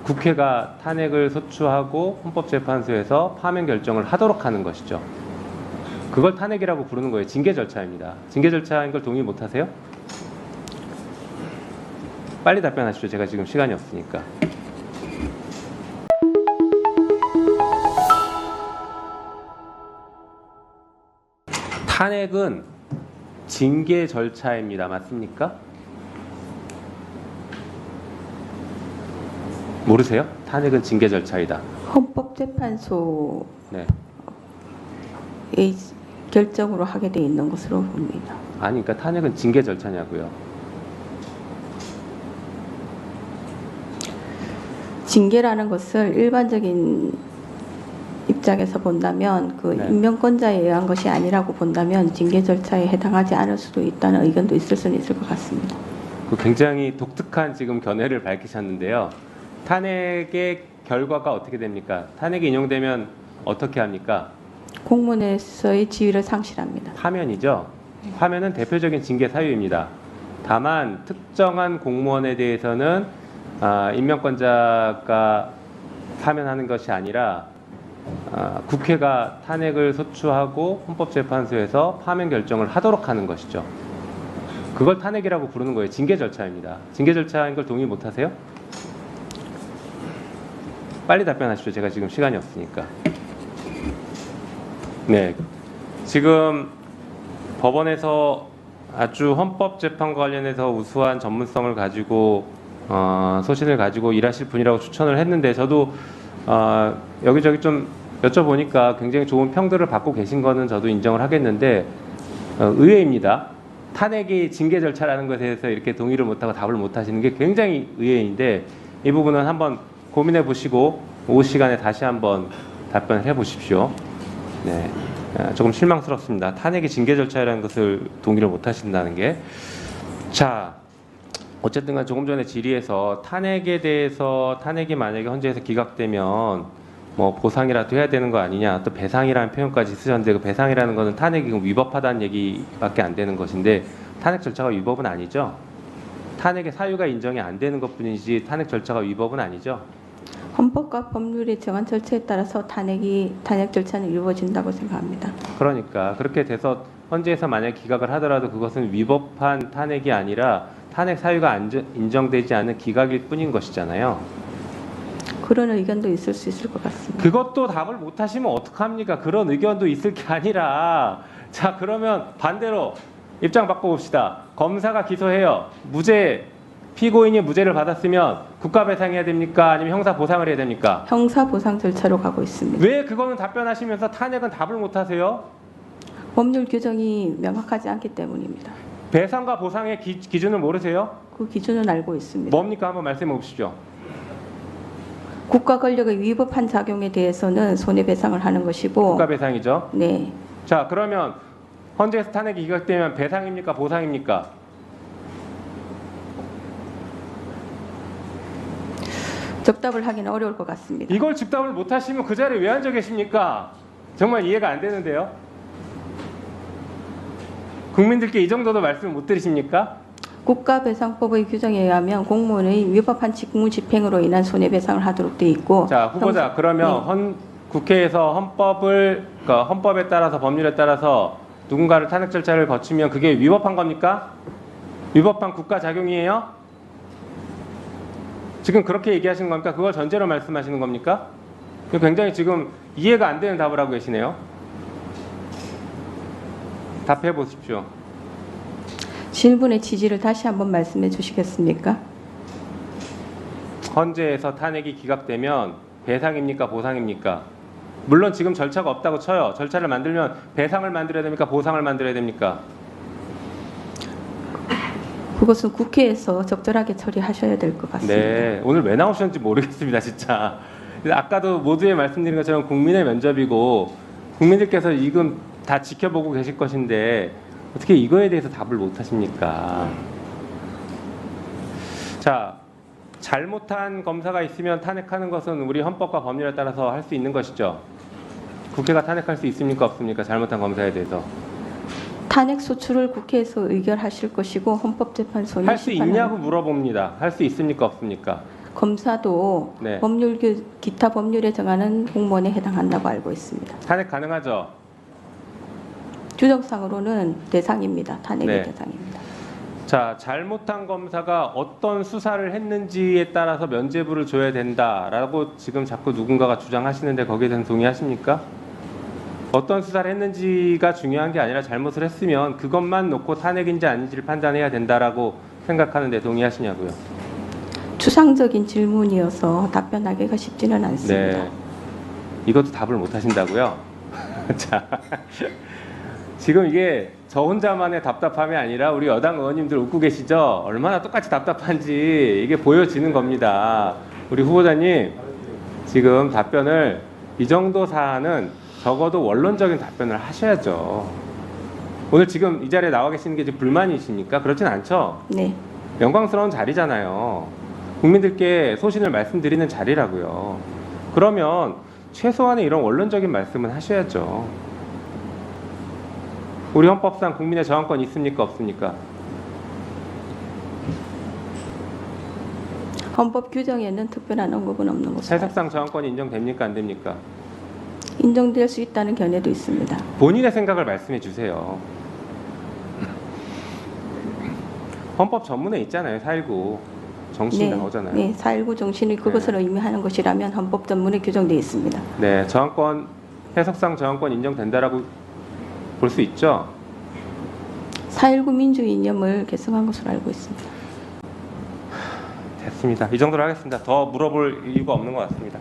국회가 탄핵을 소추하고 헌법재판소에서 파면 결정을 하도록 하는 것이죠. 그걸 탄핵이라고 부르는 거예요. 징계 절차입니다. 징계 절차인 걸 동의 못 하세요? 빨리 답변하십시오. 제가 지금 시간이 없으니까. 탄핵은 징계 절차입니다. 맞습니까? 모르세요? 탄핵은 징계 절차이다. 헌법재판소의 네. 결정으로 하게 돼 있는 것으로 봅니다. 아니, 그러니까 탄핵은 징계 절차냐고요. 징계라는 것을 일반적인 입장에서 본다면 그 네. 임명권자에 의한 것이 아니라고 본다면 징계 절차에 해당하지 않을 수도 있다는 의견도 있을 수는 있을 것 같습니다. 그 굉장히 독특한 지금 견해를 밝히셨는데요. 탄핵의 결과가 어떻게 됩니까? 탄핵이 인용되면 어떻게 합니까? 공무원에서의 지위를 상실합니다. 파면이죠. 파면은 대표적인 징계 사유입니다. 다만 특정한 공무원에 대해서는 임명권자가 파면하는 것이 아니라 국회가 탄핵을 소추하고 헌법재판소에서 파면 결정을 하도록 하는 것이죠. 그걸 탄핵이라고 부르는 거예요. 징계 절차입니다. 징계 절차인 걸 동의 못 하세요? 빨리 답변하십시오. 제가 지금 시간이 없으니까. 네, 지금 법원에서 아주 헌법재판과 관련해서 우수한 전문성을 가지고 소신을 가지고 일하실 분이라고 추천을 했는데 저도 여기저기 좀 여쭤보니까 굉장히 좋은 평들을 받고 계신 거는 저도 인정을 하겠는데 의외입니다. 탄핵이 징계 절차라는 것에 대해서 이렇게 동의를 못하고 답을 못하시는 게 굉장히 의외인데 이 부분은 한번 고민해 보시고 오후 시간에 다시 한번 답변을 해 보십시오. 네, 조금 실망스럽습니다. 탄핵이 징계 절차라는 것을 동의를 못 하신다는 게. 자, 어쨌든 간 조금 전에 질의에서 탄핵에 대해서 탄핵이 만약에 헌재에서 기각되면 뭐 보상이라도 해야 되는 거 아니냐, 또 배상이라는 표현까지 쓰셨는데 그 배상이라는 것은 탄핵이 위법하다는 얘기밖에 안 되는 것인데 탄핵 절차가 위법은 아니죠. 탄핵의 사유가 인정이 안 되는 것뿐이지 탄핵 절차가 위법은 아니죠. 헌법과 법률의 정한 절차에 따라서 탄핵 절차는 이루어진다고 생각합니다. 그러니까 그렇게 돼서 헌재에서 만약 기각을 하더라도 그것은 위법한 탄핵이 아니라 탄핵 사유가 인정되지 않은 기각일 뿐인 것이잖아요. 그런 의견도 있을 수 있을 것 같습니다. 그것도 답을 못 하시면 어떡합니까? 그런 의견도 있을 게 아니라 자, 그러면 반대로 입장 바꿔봅시다. 검사가 기소해요. 피고인이 무죄를 받았으면 국가 배상해야 됩니까? 아니면 형사 보상을 해야 됩니까? 형사 보상 절차로 가고 있습니다. 왜 그거는 답변하시면서 탄핵은 답을 못 하세요? 법률 규정이 명확하지 않기 때문입니다. 배상과 보상의 기준을 모르세요? 그 기준은 알고 있습니다. 뭡니까? 한번 말씀해 보시죠. 국가 권력의 위법한 작용에 대해서는 손해배상을 하는 것이고 국가 배상이죠. 네. 자, 그러면 헌재에서 탄핵이 기각되면 배상입니까? 보상입니까? 적답을 하기는 어려울 것 같습니다. 이걸 즉답을 못 하시면 그 자리에 왜 앉아 계십니까? 정말 이해가 안 되는데요. 국민들께 이 정도도 말씀을 못 드리십니까? 국가배상법의 규정에 의하면 공무원의 위법한 직무 집행으로 인한 손해배상을 하도록 돼 있고. 자, 후보자, 그러면 국회에서 헌법에 따라서 법률에 따라서 누군가를 탄핵 절차를 거치면 그게 위법한 겁니까? 위법한 국가 작용이에요? 지금 그렇게 얘기하시는 겁니까? 그걸 전제로 말씀하시는 겁니까? 굉장히 지금 이해가 안 되는 답을 하고 계시네요. 답해 보십시오. 질문의 취지를 다시 한번 말씀해 주시겠습니까? 헌재에서 탄핵이 기각되면 배상입니까? 보상입니까? 물론 지금 절차가 없다고 쳐요. 절차를 만들면 배상을 만들어야 됩니까? 보상을 만들어야 됩니까? 그것은 국회에서 적절하게 처리하셔야 될 것 같습니다. 네, 오늘 왜 나오셨는지 모르겠습니다, 진짜. 아까도 모두에 말씀드린 것처럼 국민의 면접이고 국민들께서 지금 다 지켜보고 계실 것인데 어떻게 이거에 대해서 답을 못 하십니까? 자, 잘못한 검사가 있으면 탄핵하는 것은 우리 헌법과 법률에 따라서 할 수 있는 것이죠. 국회가 탄핵할 수 있습니까? 없습니까? 잘못한 검사에 대해서. 탄핵 소추를 국회에서 의결하실 것이고 헌법재판소는 할 수 있냐고 물어봅니다. 할 수 있습니까? 없습니까? 검사도 네. 기타 법률에 정하는 공무원에 해당한다고 알고 있습니다. 탄핵 가능하죠? 규정상으로는 대상입니다. 탄핵의 네. 대상입니다. 자, 잘못한 검사가 어떤 수사를 했는지에 따라서 면죄부를 줘야 된다라고 지금 자꾸 누군가가 주장하시는데 거기에 대해서 동의하십니까? 어떤 수사를 했는지가 중요한 게 아니라 잘못을 했으면 그것만 놓고 탄핵인지 아닌지를 판단해야 된다라고 생각하는데 동의하시냐고요? 추상적인 질문이어서 답변하기가 쉽지는 않습니다. 네. 이것도 답을 못 하신다고요? 자, 지금 이게 저 혼자만의 답답함이 아니라 우리 여당 의원님들 웃고 계시죠? 얼마나 똑같이 답답한지 이게 보여지는 겁니다. 우리 후보자님, 지금 답변을 이 정도 사안은 적어도 원론적인 답변을 하셔야죠. 오늘 지금 이 자리에 나와 계시는 게 지금 불만이십니까? 그렇진 않죠? 네. 영광스러운 자리잖아요. 국민들께 소신을 말씀드리는 자리라고요. 그러면 최소한의 이런 원론적인 말씀은 하셔야죠. 우리 헌법상 국민의 저항권 있습니까? 없습니까? 헌법 규정에는 특별한 언급은 없는 것으로 세상상 저항권이 인정됩니까? 안 됩니까? 인정될 수 있다는 견해도 있습니다. 본인의 생각을 말씀해 주세요. 헌법 전문에 있잖아요. 4.19 정신 나오잖아요. 네, 4.19 정신이 그것을 의미하는 것이라면 헌법 전문에 규정되어 있습니다. 네, 저항권 해석상 저항권 인정된다라고 볼 수 있죠. 4.19 민주주의 이념을 계승한 것으로 알고 있습니다. 됐습니다. 이 정도로 하겠습니다. 더 물어볼 이유가 없는 것 같습니다.